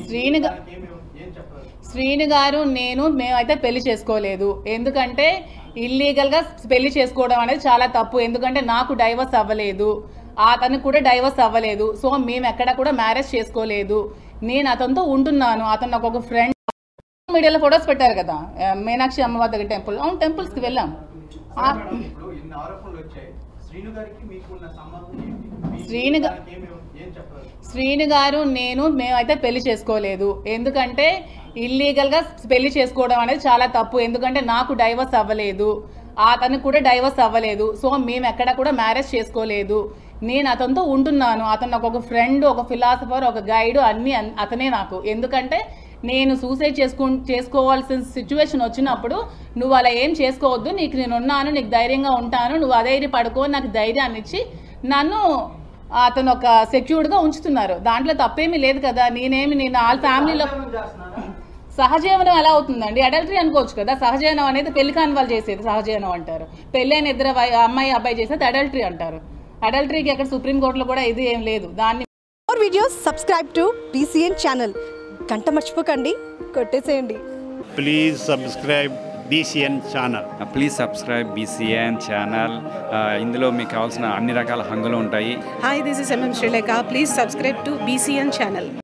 శ్రీని శ్రీని గారు మేమైతే పెళ్లి చేసుకోలేదు. ఎందుకంటే ఇల్లీగల్గా పెళ్లి చేసుకోవడం అనేది చాలా తప్పు. ఎందుకంటే నాకు డైవర్స్ అవ్వలేదు, అతనికి కూడా డైవర్స్ అవ్వలేదు. సో మేము ఎక్కడ కూడా మ్యారేజ్ చేసుకోలేదు. నేను అతనితో ఉంటున్నాను. అతను నాకు ఒక ఫ్రెండ్. మీడియాలో ఫొటోస్ పెట్టారు కదా, మీనాక్షి అమ్మవారి దగ్గర టెంపుల్. అవును, టెంపుల్స్కి వెళ్ళాం. శ్రీని గారు మేమైతే పెళ్లి చేసుకోలేదు. ఎందుకంటే ఇల్లీగల్గా పెళ్లి చేసుకోవడం అనేది చాలా తప్పు. ఎందుకంటే నాకు డైవర్స్ అవ్వలేదు, అతనికి కూడా డైవర్స్ అవ్వలేదు. సో మేము ఎక్కడ కూడా మ్యారేజ్ చేసుకోలేదు. నేను అతనితో ఉంటున్నాను. అతను నాకు ఒక ఫ్రెండ్, ఒక ఫిలాసఫర్, ఒక గైడ్, అన్నీ అతనే నాకు. ఎందుకంటే నేను సూసైడ్ చేసుకోవాల్సిన సిచ్యువేషన్ వచ్చినప్పుడు నువ్వు అలా ఏం చేసుకోవద్దు, నీకు నేను ఉన్నాను, నీకు ధైర్యంగా ఉంటాను, నువ్వు అధైర్య పడుకో, నాకు ధైర్యాన్ని ఇచ్చి నన్ను అతను ఒక సెక్యూర్డ్గా ఉంచుతున్నారు. దాంట్లో తప్పేమీ లేదు కదా. నేను వాళ్ళ ఫ్యామిలీలో సహజీవనం ఎలా అవుతుందండి? అడల్టరీ అనుకోవచ్చు కదా. సహజీవనం అనేది పెళ్లి కాని వాళ్ళు చేసేది సహజీవనం అంటారు. పెళ్ళైన ఇద్దరు అమ్మాయి అబ్బాయి చేసేది అడల్టరీ అంటారు. అడల్టరీకి ఎక్కడ సుప్రీంకోర్టులో కూడా ఇది ఏం లేదు. దాన్ని more videos subscribe to BCN channel. గంట మర్చిపోకండి, కొట్టేసేయండి. Please subscribe BCN channel. Please subscribe BCN channel. ఇందులో మీకు కావాల్సిన అన్ని రకాల హంగులు ఉంటాయి. Hi, this is MM Sri Lanka. Please subscribe to BCN channel.